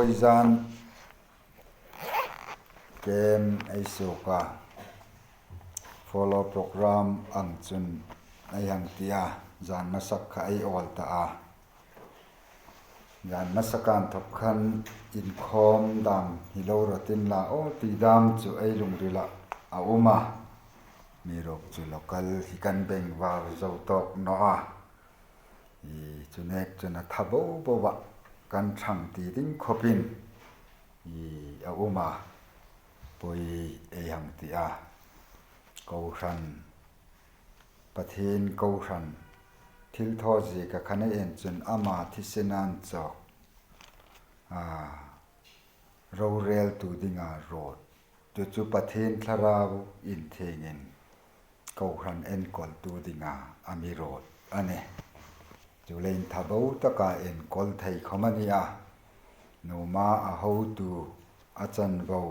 voizan kem aisoka follow program angchun ayang tia jan masak kha ai ol ta a jan masakan thopkhan in khom dam hilo ratin la o ti dam chu ai lungrila a uma mirok chu local hikan beng wa zo tok no a i chunek chuna thabo bowa kan thang ti ding khopin i a uma poi ayang tia kauran pathin kauran thil tho ji ka khane en chun ama thisenan chok ro rel tu dinga road chu pathin tharau in thengin kauran en kol tu dinga ami road ane chulein thabo taka en kol thei khomania noma a ho tu achan bo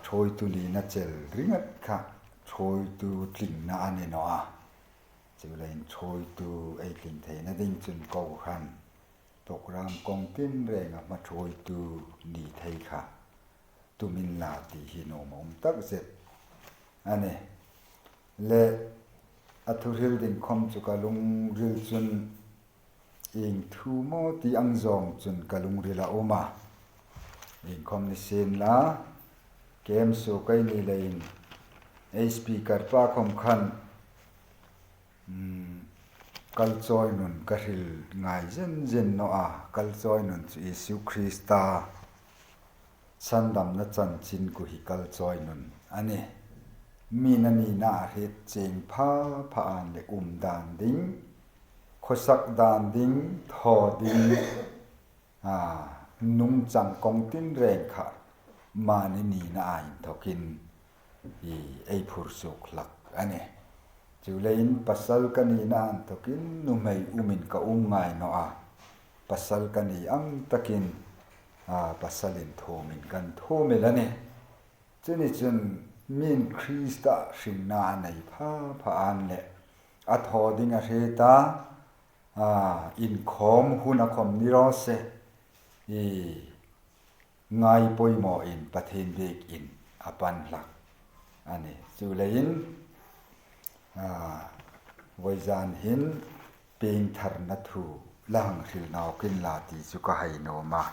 thoi tu ni na chel ringat kha thoi tu tling na ane no a chulein thoi tu ai tling thei na ding chun kauran program kong tin renga ma thoi tu ni thei kha tumin la ti hi no mom tak zet ane le athuril ding khom chu kalung ril chun ing thu mo ti angjong chun kalung rila oma ing khom ni sen la kem so kai ni lein a speaker pa khom khan kal choi nun ka hil ngai zen no a kal choi nun chu Jesu Krista sandam na chan chin ku hi kal choi nun ane minani na het cheng pha an le dan ding khosak dan ding tho ding nung chang kong tin reng kha mani ni na ai thokin i ei phur sok lak ane chulein pasal kani na an thokin numei umin ka ngai no a pasal kani ang takin pasalin thomin kan thomelane chuni chun min Krista hringna nei pha an le a tho dinga heta in khom huna khom ni ro se i ngai poimo in pathen bek in apan lak ane chulein voizan hin peng thar na thu lang hril naw kin la ti chu ka hai no ma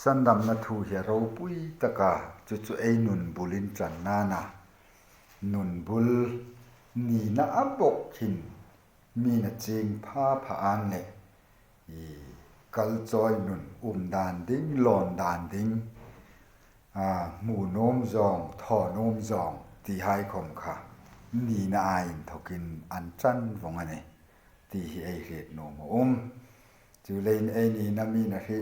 sandam na thu hi ro pui taka chu ei nun bulin tran na nun bul ni na abok hin mi na cheng pha an le i kal choi nun dan ding lon dan ding mu nom zong tho nom zong ti hai khom kha ni na ai thokin an chan vong ane ti hi ai het no mo chu lein ai ni na mi na hi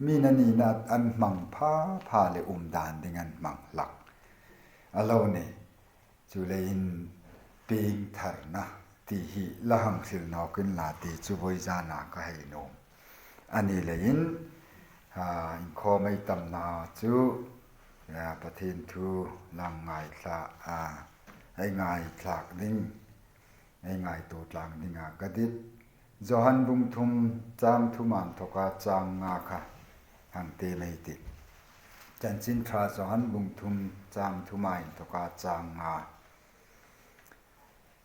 mi na ni na an mang pha le dan ding an mang lak alo ne chu lein ping thar na ti hi lahang sil no kin la ti chu voi jana ka hai no ani lein in kho mai tam na chu ya pathin thu lang ngai tha ai ngai thlak ding ai ngai tu tlang dinga kadit johan bung thum cham thuman thoka chang nga kha hang te mai ti chan chin thra johan bung thum cham thumai thoka chang nga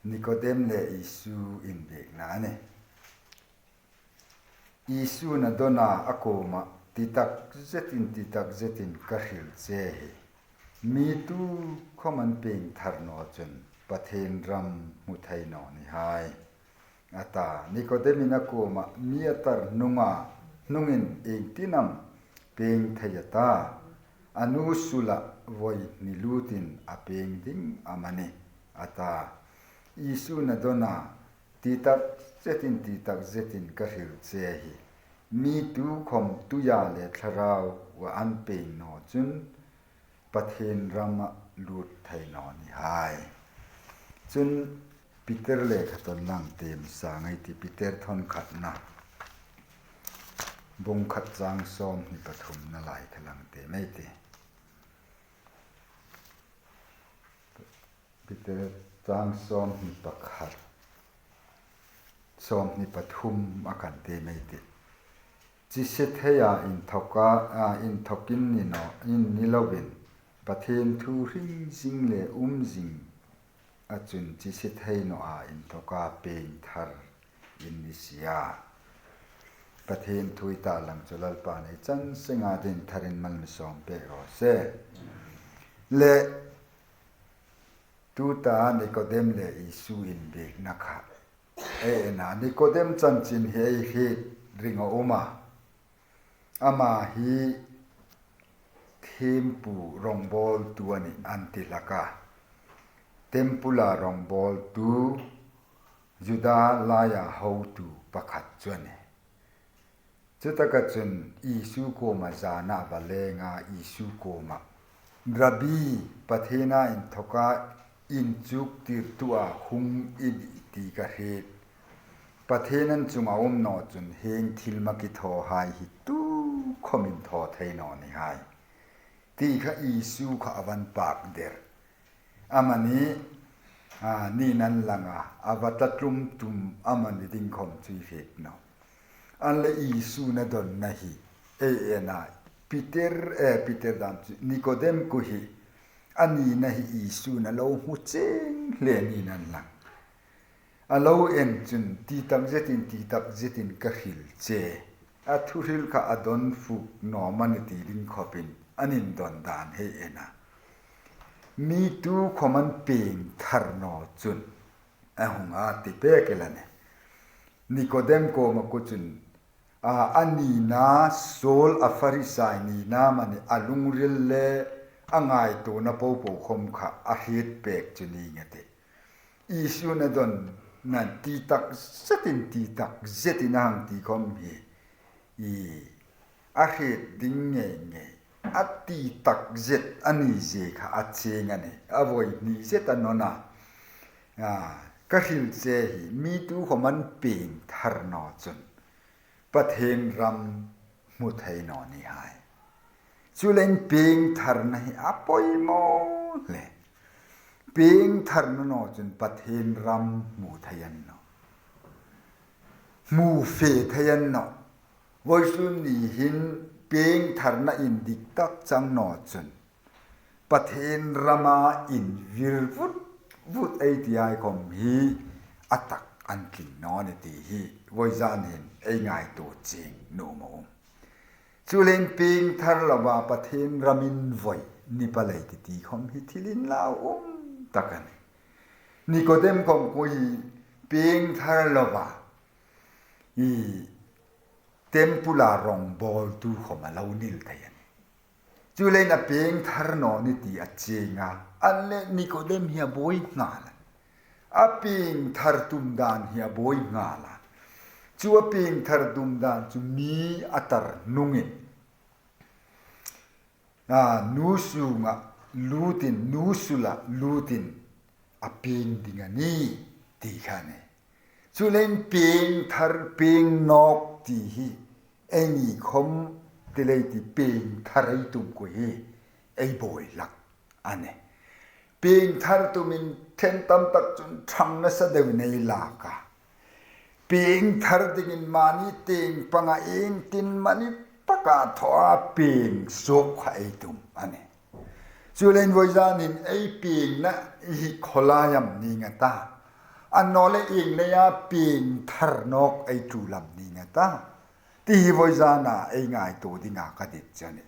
Nicodem le Isu in bek na ne Isu na dona akoma titak zetin ka hil che mi tu khoman peng thar no chun pathen ram mu thai no ni hai ata Nicodem na koma mi atar nungin eng tinam peng thayata anu sula voi nilutin apeng ding amane ata Isu na dona titak zetin ka hil che hi mi tu khom tu ya le tharau wa an peng no chun pathen rama lut thai no ni hai chun Peter le khaton lang tem sa ngai ti Peter thon khat na bung khat chang som ni pathum na lai thalang te mai te Peter chang som ni pakhat som ni pathum akan te mai te จิเสเทียอินทกาอินทกินนี่เนาะอินนิลวินประเทศทูริงซิงเลจิงอาจุนจิเสเทียเนาะอินทกาเป็นทาร์อินนิเซียประเทศทุยตาลังจุลปาในจันเสงาดินทารินมันมิสอมเปโรเซเลตูตานิโคเดมเลอิสูอินเบกนักนานิโคเดมจันจินเฮยฮิดริงโอมาอามาฮีเทมปูรองบอลตัวนี้อันติลากาเทมปูลารองบอลตูจุดาลายาฮาวตูปะขัดจวนจุดตะกัดจนอิสุโกมาจานาบาเลงาอิสุโกมาระบีประเทศนาอินทกาอินจุกติรตัวหุงอินตีกะเฮดประเทศนั้นจุงอาโนจุนเฮงทิลมากิทอหายหิตูคอมินทอไทยนอนี่หายตีข้าอิสุข้าอวันปากเดรอามันนี้นี่นั่นลังอาวัตตุมตุมอามันดิงคอมจุยเฮดเนาะอันเลอิสุนะดอนนะฮีนาปีเตอร์ดันนิโคเดมกุฮีอันนี้นะฮีอิสุนะเราหูเจงเลนี่นั่นลังเราเอ็นจุนตีตักเจตินกะฮิลเจอัทุริลกะอดอนฟุกนอมันตีลิงคอปินอันนินดอนดานเฮเอนะมีตูคอมันเปงทาร์นอจุนหุงติเปเกลันนิโคเดมโกมากุจุนอันนี้นะโซลอฟาริไซนีนะมันอลุงริลเลอังไงตัวนับปูคมขะอาฮิตเปกจุนีเงเตอิสุนะดอนนั่นตีตักเจตินังตีคอมฮีอาฮิตดิ้งเงอัตตีตักเจตอันนี้เจค่ะอัดเชงอันนี้อวัยนี้เจตันนนะก็ฮิลเจฮีมีตัวของมันเป็นทาร์นอจุนประเทศรำมุทัยนอนี่หายจุเลนเพียงทาร์นให้อภัยโมเลยเพียงทาร์นนอจนประเทศรำมุทัยนนอมูเฟทัยนนอวัยรุ่นนี้หินเพียงทาร์นอินดิกตักจังนอจนประเทศรมาอินวิลวุดไอที่ไอคอมฮีอัตักอันกินนอนี่ตีฮีวัยจานเห็นไอ้ง่ายตัวจริงโนมงจุเลนปิงทาร์ลาวาประเทศรามินไว้นิปาเลติตีคอมฮิทิลินลาวตะกันนิโคเดมคอมกุยปิงทาร์ลาวาเทมปุลารองบอลตูคอมาลาวนิลไทยันจุเลนปิงทาร์นอนี่ตีอัจเจงาอันเลนิโคเดมเฮียบอยงาลอาปิงทาร์ตุมดานเฮียบอยงาลจูอปิงทาร์ตุมดานจูมีอัตรนุงินนูสุงะลูตินนูสุละลูตินอปิงดิงานีตีขานีจูเลนปิงทาร์ปิงนอกตีฮีเอนี่คมเตเลติปิงทาร์ไอตุมกุฮีไอบอยลักอันนี้ปิงทาร์ตุมินเทนตัมตักจุนทังนัสเดวินัยลากาปิงทาร์ดิงินมานิติงปังเองตินมานิปะกาทว่าปิงสุขไอตุมอันนี้จุเลนวัยจานินไอปิงนะฮิโคลายมนิงตาอันนอเลเองเลยาปิงทาร์นอกไอจูลัมนิงตาตีวัยจานะไอง่ายตัวดิงากระดิษจันนี่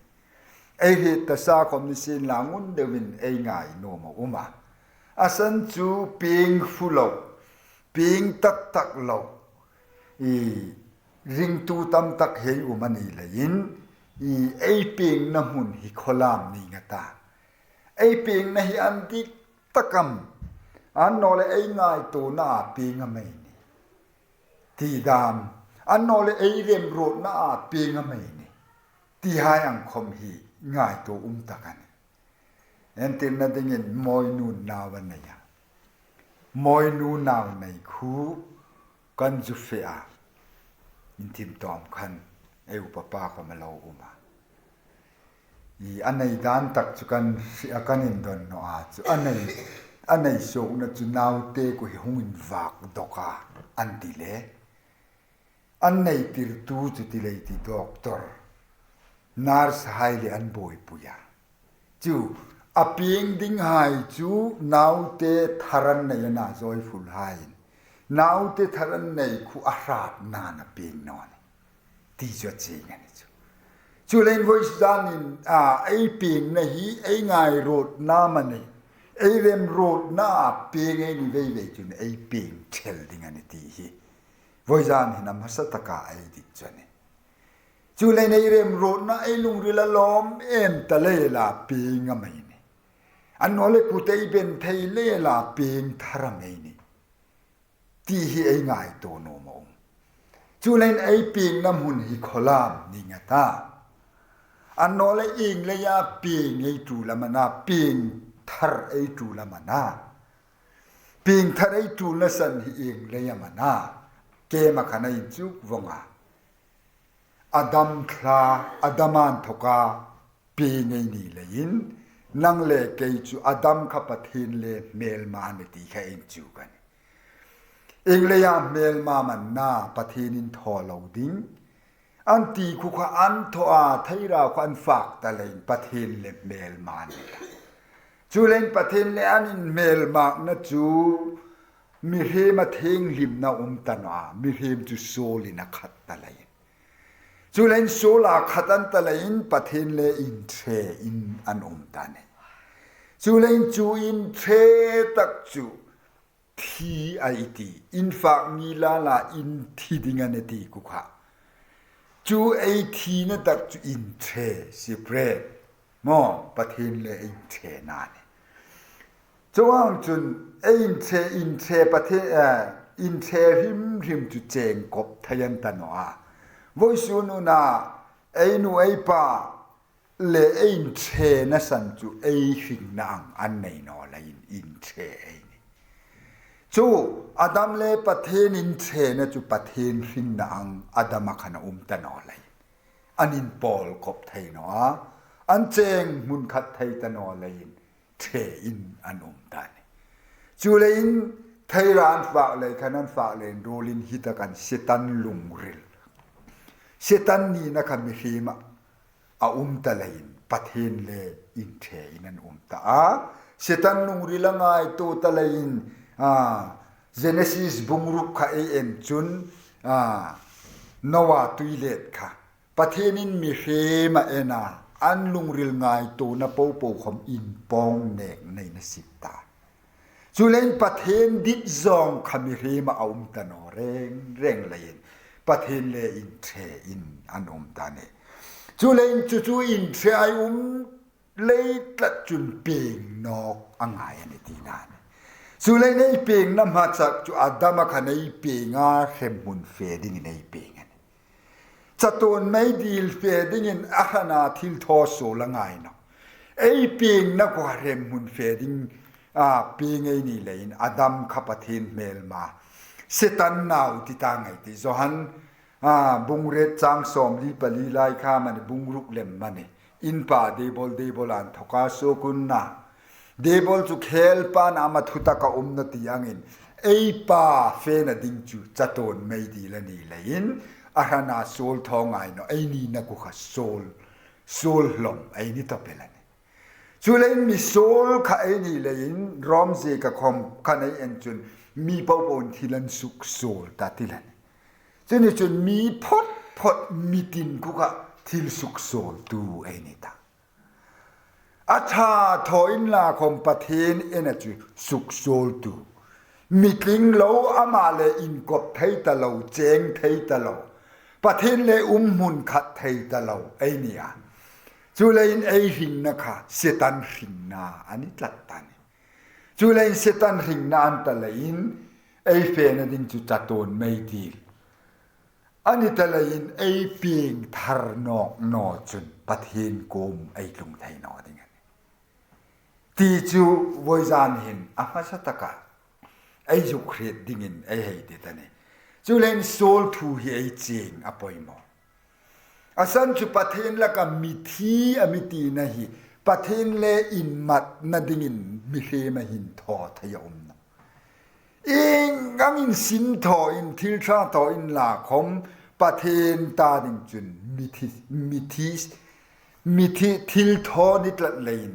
ไอเหตุสาคอมนิสินลาnguนเดวินไอง่ายโนมาอุมาอาสันจูปิงฟุลปิงตักโลริงตูตัมตักเฮอุมันนี่เลยยินไอปิงน้ำหุ่นฮิโคลามนี่งตาไอปิงนะฮิอันติตะกัมอันนอเลไอง่ายตัวหน้าปิงไม่นี่ที่ดามอันนอเลไอเรียมโรดหน้าปิงไม่นี่ที่หายังคมฮีง่ายตัวตะกันเอ็นตินนั่นเองมอยนูนนาวันนี้มอยนูนาวในคูกันจุเฟียอินทิมตอมคันไออุปปาก็มาเล่าอุมาอันในด้านตักจุกันเสียกันอินดอนโนอาจุอันในโซนจุนาวเตกุหิหุงอินวักดอกาอันดิเล อันในติรตูจุติเลยติด็อกเตอร์นาร์สไฮเลอันบอยปุยาจูอภิงดิ้งไฮจูนาวเตทารันในนาจอยฟุลไฮนาวเตทารันในคูอาราดนานาเปียงนอนที่จะเจงันจูเลนวอยส์จานินไอเปียงนะฮีไอไงโรดนามันนี่ไอเรมโรดนาเปียงไอนี่เว่ยๆจุนไอเปียงเทลดิ้งอันที่ฮีวอยส์จานินมาสตะกาไอดิจันจูเลนไอเรมโรดนาไอลุงริลลอมเอ็นตะเลลาเปียงไม่นี่อันนั้นเลยกูเตยเป็นไทยเลลาเปียงทารังไอนี่ที่ฮีไอไงโตโนมงจูเลนไอเปียงน้ำหุ่นฮีคอลามนี่ไงตาอันนั้นเลยอิงเลยาเปียงไอจูละมันนาเปียงทาร์ไอจูละมันนาเปียงทาร์ไอจูละสันฮีอิงเลยามันนาเกมาขณะอินจุกวงาอดัมคลาอดัมานทกาเปียงไอนี่เลยอินนังเลเกยจูอดัมขับทินเลเมลมาเนติแค่อินจูกันเองเลยาเมลมามันนาปทินินทอลาวดิงอันตีคุขอันทอาไทราควันฝากตะเลนปทินเลเมลมาเนจูเลนปทินเลอันเมลมานะจูมีเฮมาเทงลิมนาตันอามีเฮมจูโซลินักขัดตะเลนจูเลนโซลาขัดันตะเลนปทินเลอินเทอินอันตาเนจูเลนจูอินเทตักจูทีไอทีอินฝากมีลาลาอินทีดิงันตีกุขะจูไอทีนั่นตักจูอินเทสิเปรดมอปะเทนเลยอินเทนานี่จวงจุนอินเทปะเทอินเทริมจูเจงกบทยันตันวะวอยซูนุนาไอนูไอปาเลอินเทนะสันจูไอหิงนางอันไหนนอละอินเทจูอดัมเลปะเทนินเทนะจูปะเทนหิงนางอดัมขณะตันอละอันอินปอลกบไทยนออันเจงมุนขัดไทยตันอละเทอินอันตานจูเลอินไทยรานฝากเลยขณะฝากเลยโรลินฮิตกันเซตันลุงริลเซตันนี่นะครับมีฮีมาตะเลนปะเทนเลอินเทอินันตาเซตันลุงริลงายโตตะเลนเจเนซิสบุงรุกค่ะเอ็นจุนโนวาตุยเลตค่ะปะเทนินมีเฮมาเอนาอันลุงริลงายโตนะโปโปคมอินปองเนกในนสิตาจูเลนปะเทนดิจองค่ะมีเฮมาตานอเร่งเลยปะเทนเลอินเทอินอันตาเนจูเลนจูอินเทไอเลยตัดจุนเปียงนอกอ่างายในที่นั้นจูเลนในเปียงน้ำมาจากจูอาดัมขันในเปียงเข้มมุนเฟดิ้งในเปียงจะตัวไม่ดีเฟดิ้งอาขณะทิลทอโซละไงเนาะไอเปียงนักว่าเข้มมุนเฟดิ้งเปียงไอนี่เลยอาดัมขับทินเมลมาเซตันนาวที่ต่างไงที่จหันบุงเรจางสมลีปลีไลข้ามันบุงรุกเล่มมันอินป่าเดบอลอันทกาโซกุนนาเดบอลจุเคลปานามาทุตากานตียังอินไอป่าเฟนดิงจูจัตนไม่ดีละนี่เลยอินอาหารโซลทองไงเนาะไอนี่นักกุขโซลลมไอนี่ต่อไปละนี่จุเลนมีโซลข้าไอนี่เลยอินรอมเซกคอมข้าในเอ็นจุนมีปปนที่ลันสุกโซลตัดที่ละจนมีพดมีตินกุกะทิลสุกโซลตูไอนี่ตาอาชาทออินลาคอมปะเทนเอเนจูสุกโซลตูมีกลิงโลอามาเลอินกบไทตะโลเจงไทตะโลปะเทนเลมุนขัดไทตะโลไอเนี่ยจูเลนไอหิงนะคะเซตันหิงนาอันนี้ตัดตันจูเลนเซตันหิงนาอันตะเลนไอเฟนดิงจูจัตโตนไม่ดีอันนี้ตะเลยไอเปียงทาร์นอกนอจุนปะเทนโกมไอลุงไทยนอดิงันตีจูวอยจานเห็นอามาสัตกะไอจุเครียดดิงินไอให้เดตันนี่จูเลนโซลทูเฮไอเจงอปอยมออาสันจูปะเทนละกะมิทีอมิตีนะฮีปะเทนเลอินมัดนะดิงินมิเฮมาหินทอทยอมนะเองกังอินสินทออินทิลชาทออินลาคมปะ ประเทศตาดิงจุนมิธิทิลทอนิตละเลน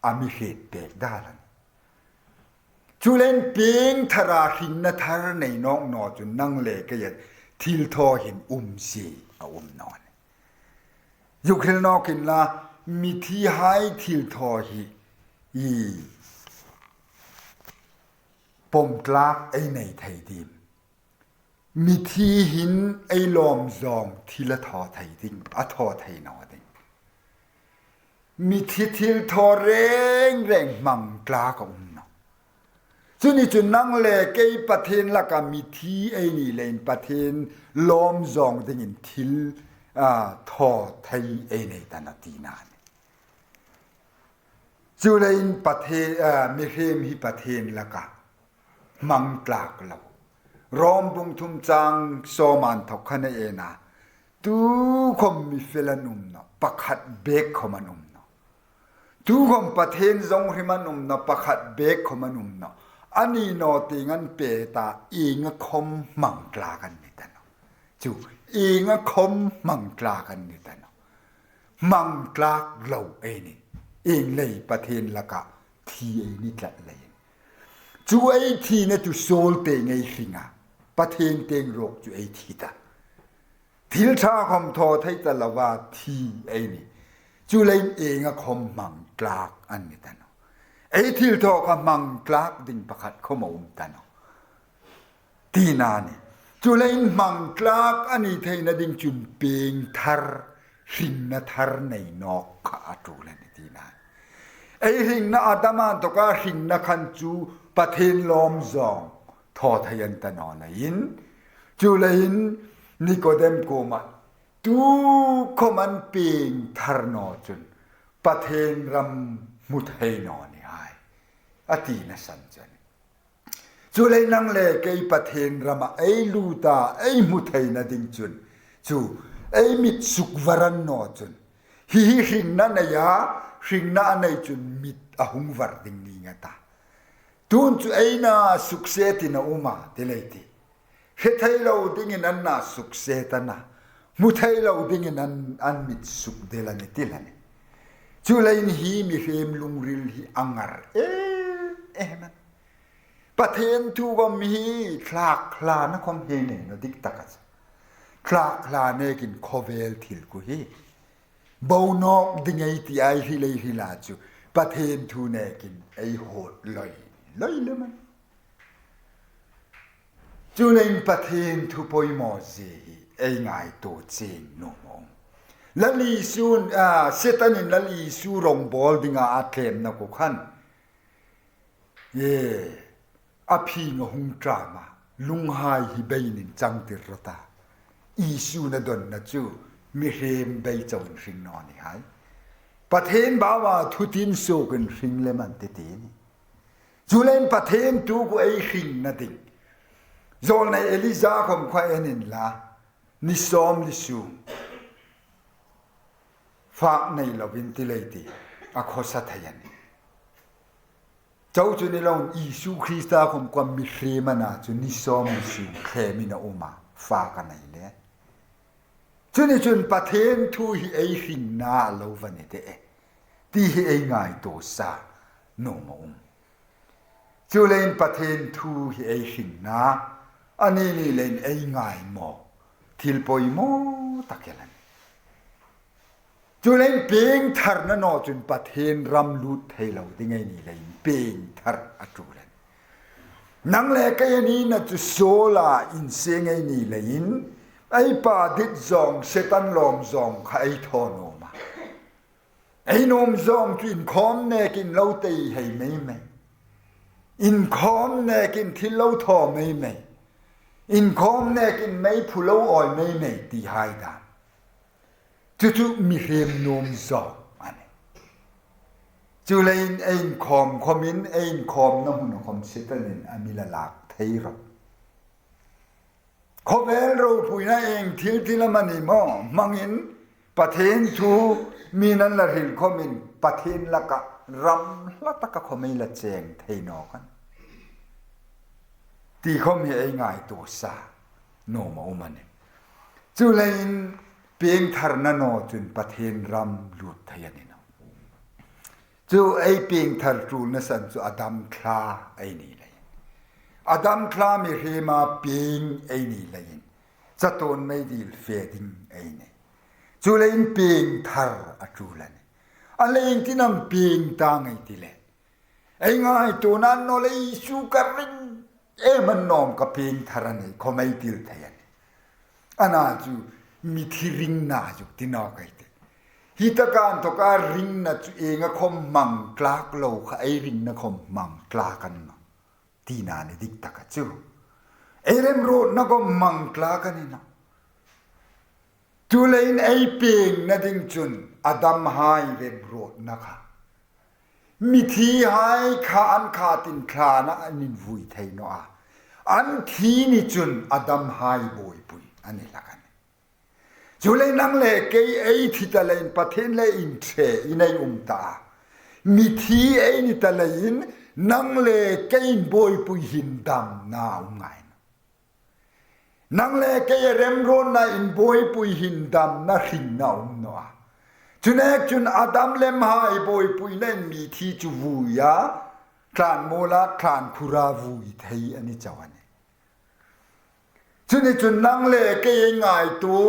อามิเหตุเบกได้ลันจุเลนเปียงทาราหินนทารในน้องนอจุนนั่งเลกยันทิลทอเห็นซีนอนยุคลนอกินละมิธิไฮทิลทอฮีปมกลากไอในไทยดิมมิธีหินไอลอมซองทีละทอไทยดิงอะทอไทยนอดิงมิธีทิลทอเร่งมังกลากนอจุนี่จุนังเลเกยประเทศละกามิธีไอนี่เลนประเทศลอมซองดิงทิลทอไทยไอในตันตีนานจุเลนประเทศมิเรมฮิประเทศละกามังกลากเรารอมบุงทุมจังโซมันทกขันเอนะตูคมมีเฟลนุมนะปักขัดเบกขมานุมนะตูคมประเทศจงริมานุมนะปักขัดเบกขมานุมนะอันนี้นอติงันเปตาอิงคมมังกลากันนี่แต่นะจูอิงคมมังกลากันนี่แต่นะมังกลากเราเอนี่เองเลยประเทศละกะทีเอนี่ละเลยจูไอทีเนี่ยจูโซลเตงไอฟิงาประเทศเตงโรกจูไอทีตาทิลชาคมทอไทยตะละว่าทีไอนี่จูเลยเองอะคมมังกลากอันนี้ตานะไอทิลทอคมังกลากดิ่งประคัดเข้ามาตานะทีนานี่จูเลยมังกลากอันนี้ไทยนะดิ่งจุนเปงทาร์หินนะทาร์ในนอกขาจูเลยนี่ทีนาไอหินนะอาตมาตกาหินนะคันจูประเทศลอมซองทอทยันตนอนยินจูเลยนนิโคเดมโกมาตูคมันเปียงทารนอจุนประเทศรำมุทัยนอนี่ไออตีนสันจันจูเลยนังเลกไอประเทศรำไอลูตาไอมุทัยนดิงจุนจูไอมิดสุกวรันนอจุนฮิหิงนั่นยาหิงนั่นในจุนมิดอหุงวรดิงนี่งตาตูนจูไอน่าสุขเสตินะอุมาเดลัยตีเฮทัยเราดิ้งนั้นน่าสุขเสตนะมุทัยเราดิ้งนั้นอันมิดสุขเดลันติลันจูไลน์ฮีมีเฟมลุงริลฮีอังการมันประเทศทูก็มีคลากคลานะคมเฮเนนดิกตักคลากคลาเนกินโคเวลทิลกุฮีบาวนอกดิ้งไอที่ไอฮิเลฮิลาจูประเทศทูเนกินไอโหดเลยเลยมันจูเลนประเทศทุปอยมอซีไอไงตัวเจงโนมงละลีซูนเซตันินละลีซูรงบอลดิงอาเทมนะกุขันอภิงหุงตรามาลุงไฮฮิเบนินจังติรตาอีซูนะดอนนะจูมิเรมเบยจงริงนอนี่ไฮประเทศบ่าวทุตินโซกันริงเลมันเตตีนี่จูเลนประเทศตูกูไอหิงนะดิโซลในเอลิซาคมควายนินละนิสอมลิซูฝากในลวินติเลตีอโคสัทยันเจ้าจุนิลองอิสุคริสต์คมความมิเรมานาจุนิสอมลิซูเคมินาอุมาฝากกันในเลยจุนิจุนประเทศทูฮีไอหิงนาลวันนี้เตะที่ฮีไอง่ายตัวซาโนมจูเลนประเทศทูฮีไอหิงนาอันนี้นี่เลนไอง่ายหมอทิลปอยโมตะเกลันจูเลนเปียงทาร์นนอจุนประเทศรำลุดให้เราได้ไงนี่เลนเปียงทาร์อจูเลนนังเลกยันนี้นะจุโซลาอินเซงไงนี่เลนไอปาดิดซองเซตันลอมซองไอทอนอมาไอนมซองกินคอมเนกินเราตีให้ไม่อินคอมเนกินที่เราทอไม่อินคอมเนกินไม่ผู้เราอ่อยไม่ตีหายดาจุมีเฮมนมซองอันนี้จุเลยอินคอมคอมินอินคอมน้ำหุ่นคอมเซตันินอามิลาลักไทยรขอเวลเราพูดนะเองที่ละมันนี่มองมังอินประเทศทูมีนั่นละหิลคอมินประเทศละกะรำละตะกะคอมิละเจงไทยนอกันที่เขามีไอ้ง่ายตัวซาโนมาอุมันเนี่ย จูเลนเปียงทารนโนจุนประเทศรำลุดทยันนี่นะจูไอเปียงทารจูนสันจูอดัมคลาไอนี่เลยอดัมคลามีเรมาเปียงไอนี่เลยจะต้นไม่ดีเฟดิงไอนี่จูเลนเปียงทารอจูเลนอะไรที่นั่งเปียงต่างไอที่เลยไอ้ง่ายตัวนั้นโนเลยชูการิงมันนอมกับเปียงทารนี่เขาไม่ดีทยันอันนั้นจูมีที่ริงน่าจุดที่นอกไอ้เด็กฮิตการตกการริงน่ะจูเองก็คมมังกลากโลกไอ้ริงน่ะคมมังกลากันนะที่นั่นดิกตะกันจูไอ้เรื่องรู้น่ะก็มังกลากันนี่นะจูเลยไอ้เปียงน่ะดิ้งจุนอดัมหายเรื่องรู้นะคะมีที่หายขาอันขาตินคลานะอันนี้วุ้ยไทยเนาะอันที่นี่จุนอดัมหายบ่อยปุยอันนี้ละกันจูเลยนั่งเล่เกยไอ้ที่ตะเลนประเทศเล่อินเทอินไอตามีที่ไอ้นี่ตะเลนนั่งเล่เกยบ่อยปุยหินดำน่าไงนั่งเล่เกยเร็มร้อนน่ะอินบ่อยปุยหินดำน่าหินน่าเนาะจุนเอกจุนอดัมเล่มหายบ่อยปุยเล่นมีที่จูวุยาคลานโมลาคลานคุราวุยไทยอันนี้เจ้าอันนี้จุนจุนนั่งเล่เกยง่ายตัว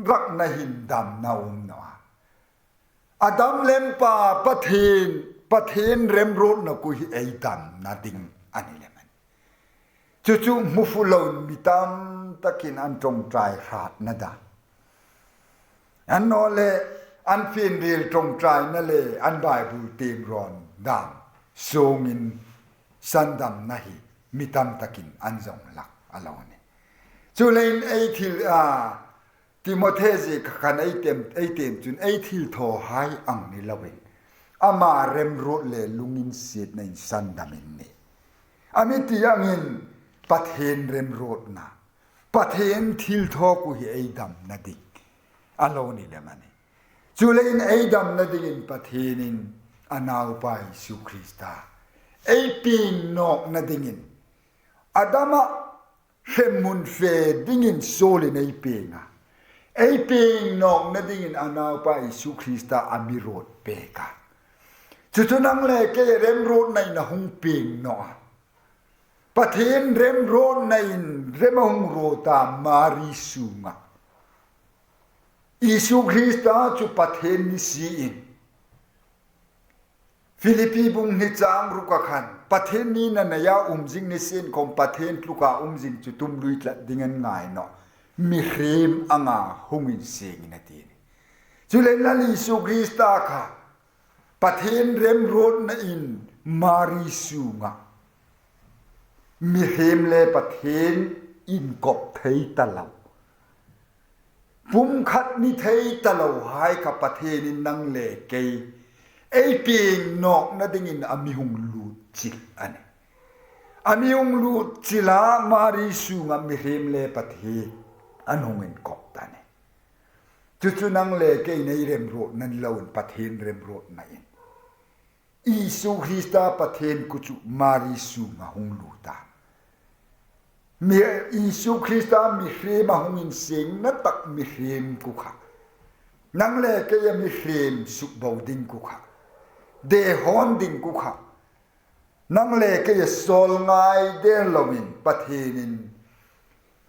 รักนาหินดำนาเนาะอดัมเล่มป่าประเทศเร็มรถนะกุยไอดำนาดิงอันนี้แหละมันจู่ๆมุฟลอนมีตามตะกินอันตรงใจขาดนะดาอันนอเลอันฟินเรียลตรงใจนั่นเลยอันไบเบิลเตมรอนดามโซงินสันดำนะฮีมีตามตะกินอันจงหลักอลองนี่จู่เลยไอทิลติโมเทสิกันไอเต็มจุนไอทิลโทหายอังนี่ละเวนอามาเรมโรเลลุงินเสียในสันดามินนี่อามิติยังอินประเทศเรมโรดนะประเทศทิลโทกุฮิไอดัมนาดิกอโลนี่ละมันจุเลนไอดัมนาดิกินประเทศนินอนาอุปายสุคริสตาไอปีนอกนาดิกินอดัมเฮมุนเฟดิกินโซลินไอปีงะไอ้เปียงนอกนั่นเองอานาปาอิสุคริสตาอามิโรดเปกาจุดนั้นเลยแกเริ่มโรดในนะหงเปียงนอประเทศเริ่มโรดในเริ่มหงโรตามาริสุงะอิสุคริสตาจุประเทศนิสีอินฟิลิปปีบุงนิจางรุกขันประเทศนี้นั่นยาจิงนิสินของประเทศลูกาจิงจุตุมลุยละดิ่งง่ายเนาะมีเรีมอ่างหงอินเสียงนาทีนี้จุเลนลิสุคริสตาค่ะประเทศเรมโรดนอินมาริสุงะมีเรีมเลประเทศอินกบไทยตะลาวปุ่มขัดนิไทยตะลาวหายกับประเทศนินังเลเกยไอเปียงนอกนั่นดิ่งอามิหงลูจิลอันนี้อามิหงลูจิลามาริสุงะมีเรีมเลประเทศอันหงเงินกบตาเนี่ยจู่ๆนั่งเล่เกยในเร็มโรดนั่นเราเป็นประเทศเร็มโรดนั่นอิสุคริสตาประเทศกุจุมาริสุงะหงลูตามีอิสุคริสตามีเรมหงอินเสียงนั่นตักมีเรมกุขะนั่งเล่เกยมีเรมสุบาวดิงกุขะเดฮอนดิงกุขะนั่งเล่เกยโซลไงเดลวินประเทศนิน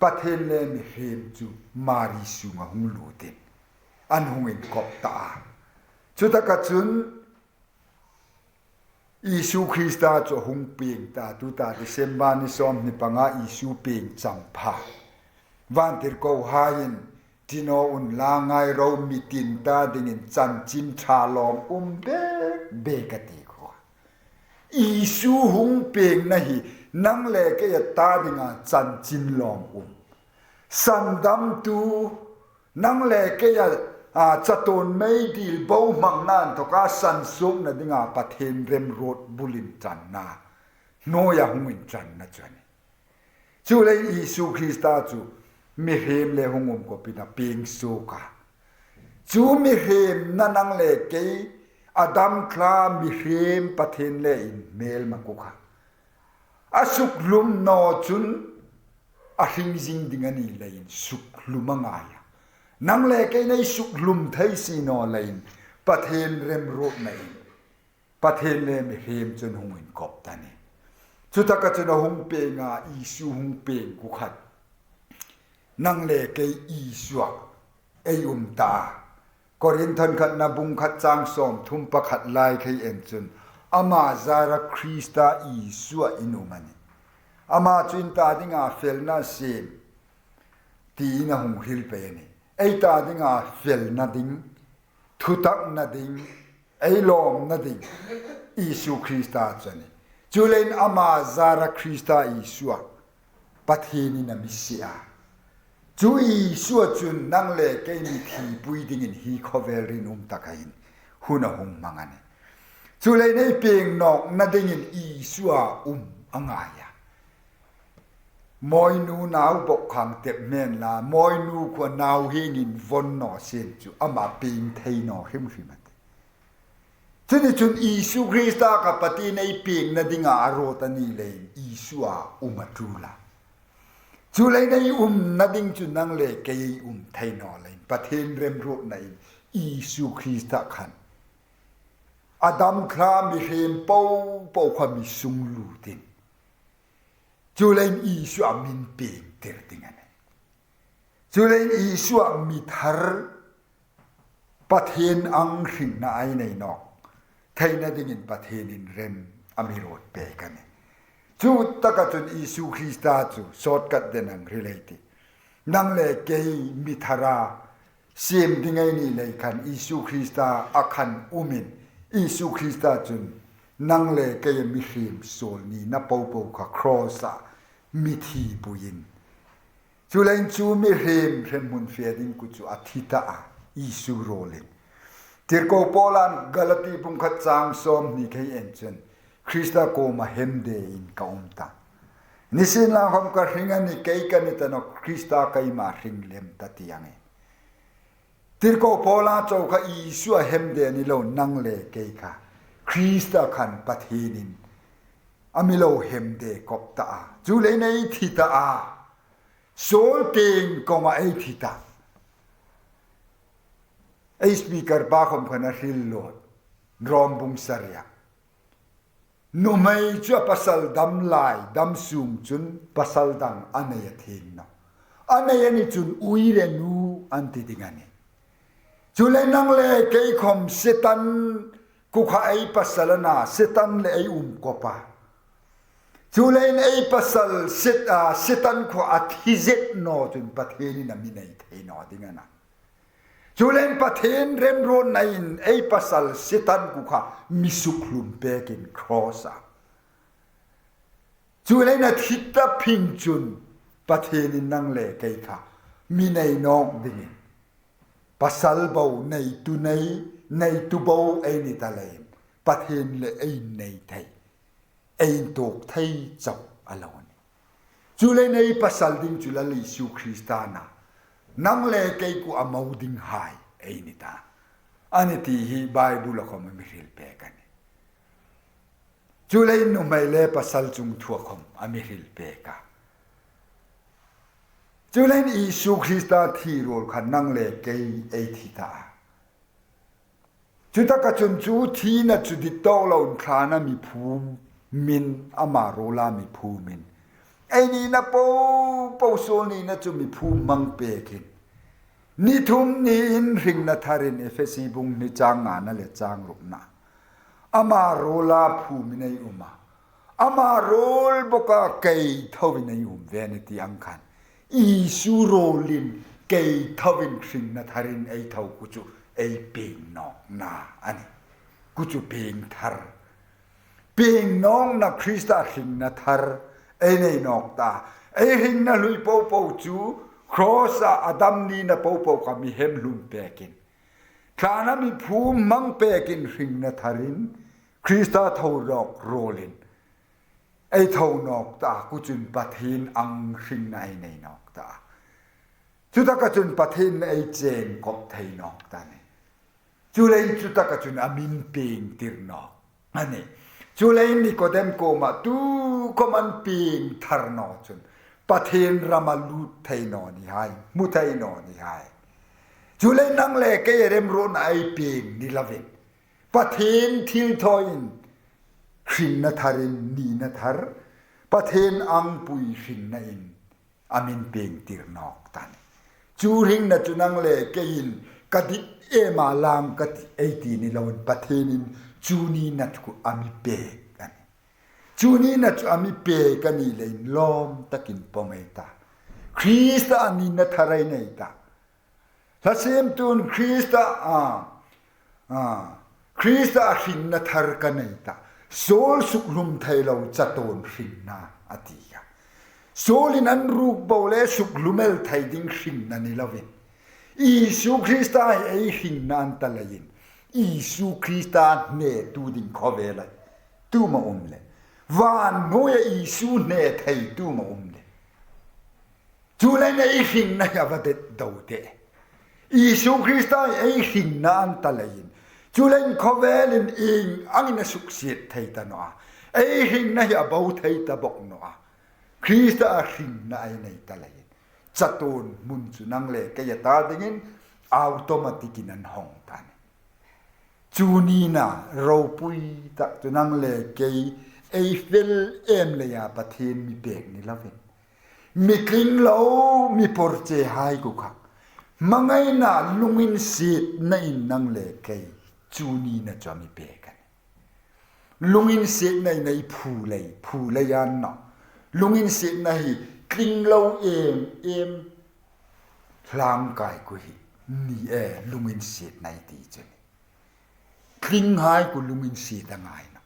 ประเทศเลมิเฮมจูมาริสุงะหงลูตินอันหงอินกบตาจุดตะกัจุนอิสุคริสตาจูหงเปียงตาตุตาดิเซมบานิสอมนิปังอาอิสุเปียงจังพาวันที่เขาหายินที่โนอุนลางไงเรามีตินตาดิ่งจันจินชาลอมเบกติกว่าอิสุหงเปียงนะฮีนั่งเล่ก็จะตาดิ่งจันจินลอมสันดำตูนั่งเล่ก็จะตนไม่ดีบ่าวมังนั่นทว่าสันสุกนั่นดิ่งประเทศเรมโรดบุลินจันนาโนยาหงอินจันนะจันจูเลยอิสุคริสตาจูมีเฮมเลหงก็เป็นเปียงโซกาจูมีเฮมนั่งเล่ก็อดัมคลามีเฮมประเทศเลอินเมลมากุค่ะasuk lum no chun a hing jing ding ani lain suk ลุมงายนังเลกในสุกลุมไทยสีนอเลนประเทศเรมโรดในประเทศเลมเฮมจนหงอินกบตานี่สุตะกะจนหงเปงาอีสูหงเปงกุขัดนังเลกอีสวกไอตากอรินทันขัดนาบุงขัดจางสอมทุมปะขัดลายไคเอ็นจนอามาซาระคริสตาอีสวอินุมันอามาจุนตาดิงาเฟลนาเซมตีนะหงฮิลเปนี่ไอตาดิงาเฟลนาดิงทุตักนาดิงไอลอมนาดิงอีสุคริสตาจันจูเลนอามาซาระคริสตาอีสวปะเทนินามิเซียจูอีสวจุนนังเลเกนิทีปุยดิงินฮีคอเวรินุมตะกายินหุนะหงมังอันจูเลนไอเปียงนอกนาดิงินอีสวอังายมอยนูนาวบกขังเต็มเมนลามอยนูกว่านาวเฮงินวนนอเซนจูอามาปิงไทยนอหิมริมันทีนี้จุนอีสุคริสตากับปฏิในเปียงนาดิงาอารตานีเลยอีสัวมาดูละจูเลยในนาดิงจุนนังเลเกยไทยนอเลยปฏิเรมรูในอีสุคริสตาขันอดัมครามิเฮมเป้าความมีสุงลูตินจูเลนอีสัวมินเปียงเตอร์ติงันจูเลนอีสัวมิทาร์ปฏิอังหินนายในนอกไทยนาดิงินประเทศนินเรมอเมริกาเปกันจูตะกัจนอิสุคริสตาจูสอดกัดเดนังรีเลตินังเลเกยมิทาราเสียมดิงไงนี่เลยคันอิสุคริสตาอาคันอุมินอิสุคริสตาจุนนังเลเกยมิฮิมโซลนีนับปูปูคาครอสามิทีปุยินจูเลนจูมิฮิมเรมุนเฟียดินกุจูอาทิตาอิสุโรลินทิรโกโปลันกาลตีบุงขัดจางสอมนี่เคยเอ็นจนคริสตาโกมาเฮมเดอินกาอุมตานิสินลาหอมกระหิงันนี่เคยกันนี่ตนกคริสตาเคยมาหิงเลมตัดยังไงทิรโกโปลันเจ้าข้าอิสุเฮมเดนี่เรานั่งเลเคยข้าคริสตาขันปฐีนินอามิโลเฮมเดกบตาจูเลนัยทิตาโซลเตงก็มาไอทิตาไอสปีกเกอร์บ้าคมพนักฮิลโลดรอมบุงสเรียนุไม่จัวปัสลดำลายดำสูงจุนปัสลดังอันเนียทิ้งนะอันเนียนี่จุนอุยเรนูอันติดิงันนี่จุเลนังเลเกยคมเซตันกุขไอปัสลนาเซตันเลไอกปาจุเลนไอปัสลเซตันขวาทิเจตโนจุนปะเทนี่นามินัยเทนอดิงันนะจูเลนปะเทนเรมโรนในไอปัสลเซตันกุขะมิสุคลุมเปกินครอสาจูเลนทิตาพิงจุนปะเทนินังเลเกยค่ะมีในนองดินปัสลเบาในตุในตุเบาไอนิตาเลนปะเทนเลไอในไทยไอตกไทยจับอลอนจูเลนไอปัสลดิงจุลลิสุคริสตานานังเลเกยกูอามาอุดิงไฮไอ้นี่ตาอันนี้ที่ฮีไบเบิลเขาไม่ริลเปกันจูเลนนุ่มไม่เล่ปัสสัลจุงทัวคมอเมริลเปกาจูเลนอิสุคริสตาที่โรลขันนังเลเกยไอ้ที่ตาจุดตะกัจนจูทีน่ะจุดที่โตเราอุนคลานะมีภูมินอามาโรลามีภูมินไอ้นี่นะปูโซนี่นะจะมีภูมิมังเปกินนี่ทุ่มนี่อินริงนะทารินเอฟซีบุงนี่จางงานนั่นแหละจางลุกนะอามาโรลาภูมิในอุมาอามาโรลบกะเกยทวินในอุมเวนิตีอังคันอีสูโรลินเกยทวินริงนะทารินไอเท่ากุจูไอเปิงนอกนาอันนี้กุจูเปิงทาร์เปิงน้องนะคริสตาริงนะทาร์ไอ้ในนอกตาไอ้หินน่ะลุยปูจูครอสอดัมนี่น่ะปูก็มีเฮมลุมเปกินครานะมีภูมิมังเปกินหินน่ะทารินคริสตาเท่าดอกโรลินไอ้เท่านอกตากุจุนปะเทนอังหินในนอกตาจุตะกะจุนปะเทนไอ้เจนกบไทยนอกตานี่จุเลนจุตะกะจุนอามินเปงติรนอกอันนี้จูเลนนิโคเดมโกมาตูก็มันปีงทาร์นอจน ประเทศรามาลูไทนอนี่ให้มุไทนอนี่ให้จุเลนังเลเกยเรมโรนไอเปียงนี่ละเวนประเทศทิลทอยน์ขินนาทารินนีนาทาร์ประเทศอังปุยขินนาอินอามินเปียงตีร์นอกตันจูริงนาจุนังเลเกยินกัดเอมาลามกัดไอตีนี่ละเวนประเทศนินจูนีนัดกุอามิเปกันจูนีนัดอามิเปกันนี่เลยล้อมตะกินปอมเอตาคริสต์อามินนาทารายเนตาถ้าเสมตุนคริสต์คริสต์อาหินนาทารกันเนตาโซลสุกลุมไทยเราจะโตนหินนาอติยาโซลินันรูปเบาเลสุกลุมเอลไทยดิ้งหินนานิลาเวนอีสุคริสต์ไอหินนันตะเลยินอีสุคริสต์เนตูดิ้งขอเวลัยตูมาเลวานโนยอีสุเนไทยตูมาเลจูเลนไอหินนายวัดเดดาวเดอีสุคริสต์ไอหินนันตะเลยินจูเลนขอเวลินอิงอังนสุขเสียไทยตาโนอาไอหินนายบ่าวไทยตาบอกโนอาคริสต์อาหินนายในตะเลยินจัตุนมุนจุนังเลกยตาดิ่งอัตโนมัติกินันห้องตานจูนีนาเราปุยตะจุนังเลกยไอเฟลเอ็มเลยาประเทศมีเบกนี่ละเวนมีกลิ่นเหลามีปอร์เจหายกุคักมังไงน่ะลุงอินสิทในนังเลกยจูนีน่ะจะมีเบกันลุงอินสิทในผู้เลยยันน่ะลุงอินสิทในกลิ่นเหลาเอ็มพลางกายกุยนี่ลุงอินสิทในตีเจนกลิ่นหายกุลุงอินสิทต่างไงนะ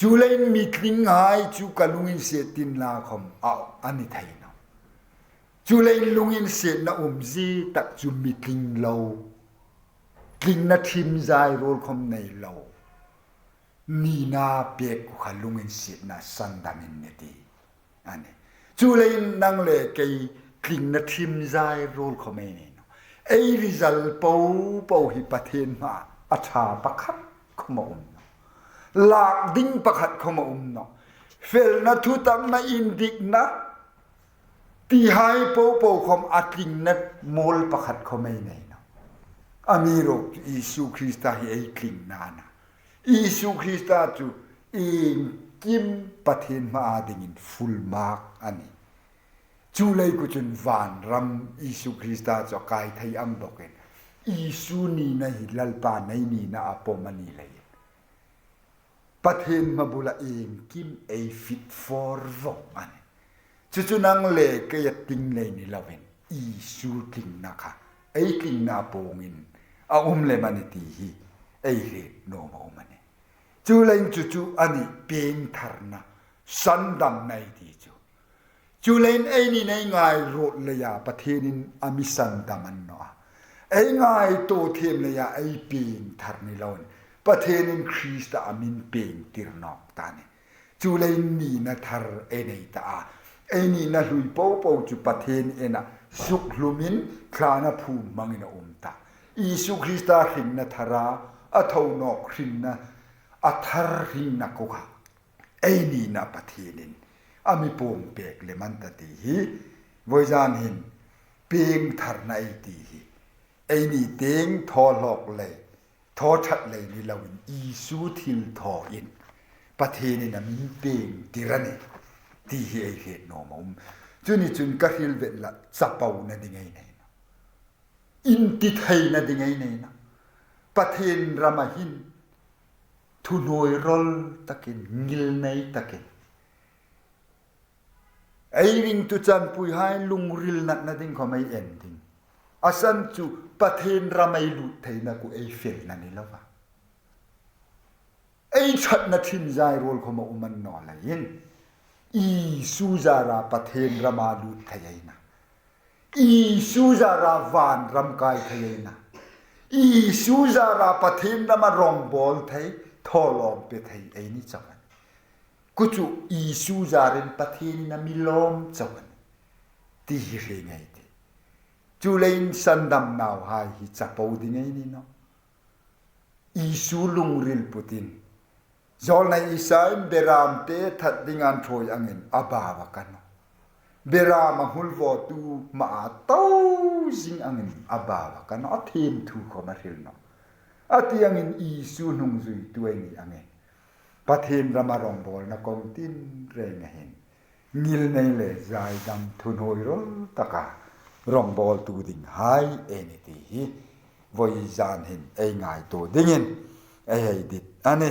จูเลนมีกลิ่นหายจูกลุงอินสิทตินลาคมอันนี้ไทยนะจูเลนลุงอินสิทนะจีตักจูมีกลิ่นเหลากลิ่นนัทิมใจโรลคมในเหลานี่นาเปียกขลุงอินสิทนะสันดามินเนตีอันนี้จูเลนนังเลกกลิ่นนัทิมใจโรลคมเนี่ยไอริซัลปูหิปะเทนมาอัชาปะคัดขมาลากดิ้งปะคัดขมาเนาะเฟลนัทุตังนาอินดิกนะตีหายปูคมอักิงนัดโมลปะคัดขมาเนี่ยเนาะอามีโรอิสุคริสต์ให้กลิ่นนานะอิสุคริสต์จูอิงกิมปะเทนมาอาดิ่งฟุลมาร์กอันนี้จูเลยกุจนวานรำอิสุคริสต์จะกายไทยอัมบอกเองอิสุนีนะฮิลลปาในนีนะอปมานีเลยประเทศมาบุลาเองกิมไอฟิตฟอร์วงอันจุนังเลกยติงเลยนี่ละเวนอิสุติงนะคะไอติงนาโปงินเลมันตีฮีไอเรโนมามันจูเลยจุอันนี้เป็นทาร์นะสันดำในที่จูเลนไอนี่ในง่ายโรดเลยาประเทศนินอามิสันดามันเนาะไอง่ายโตเทมเลยาไอเปียงทาร์นิลอนประเทศนินคริสต์อามินเปียงติรนอกตานี่จูเลนนี่นะทาร์เอเนตาไอนี่นะลุยปูจูประเทศเอนะสุกลุมินคลานาภูมิมังอินะตาอิสุคริสต์หินนะทาราอัทวนอกหินนะอัทาร์หินนะกุกะไอนี่นะประเทศนินอามีปมเปกเลมันตติฮีวิจารณ์หินเปียงทาร์ไนตีฮีไอนี่เต็งทอหลอกเลยทอชัดเลยนี่เราอีสูทิลทออินประเทศนี่นะมีเปียงติระนี่ตีฮีไอเหตุโนมจุนี่จุนกะฮิลเวลละจับเป่านั่นยังไงเนี่ยอินติไทยนั่นยังไงเนี่ยประเทศรามาหินทุนอยรอลตะกินงิลในตะกินไอริงตุจันปุยให้ลุงริลนัดนัดดิ้งเขาไม่เอ็นดิ้งอาศันจูประเทศราไม่หลุดไทยนักกูไอเฟลนั่นนี่แล้ววะไอชัดนัดทิมใจโรลเขามามันนอเลยยินอีซูจาราประเทศรามาหลุดไทยนะอีซูจาราวานรำกายไทยนะอีซูจาราประเทศรามารองบอลไทยทอลอมเปไทยไอนี่จังกุจูอีสูจารินประเทศนี้นะมีลมจวนที่เรื่องไงดีจูเลนสันดำนาวหายฮิจับปูดิ้งไงนี่เนาะอีสูลุงริลปุติน zol na isaim beram te that dingan throi angin abawa kan beram hulvo tu ma tau jing angin abawa kan athim thu ko ma ril no ati angin isu nung zui tuengi angin pathin ramarong bol na kong tin reng hen ngil nei le zai dam thun hoi ro taka rong bol tu ding hai eniti hi voi zan hin ei ngai to dingin ei dit ane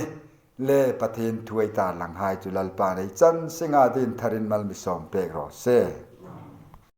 le pathin thuai ta lang hai chulal pa nei chan singa din tharin mal mi som pe ro se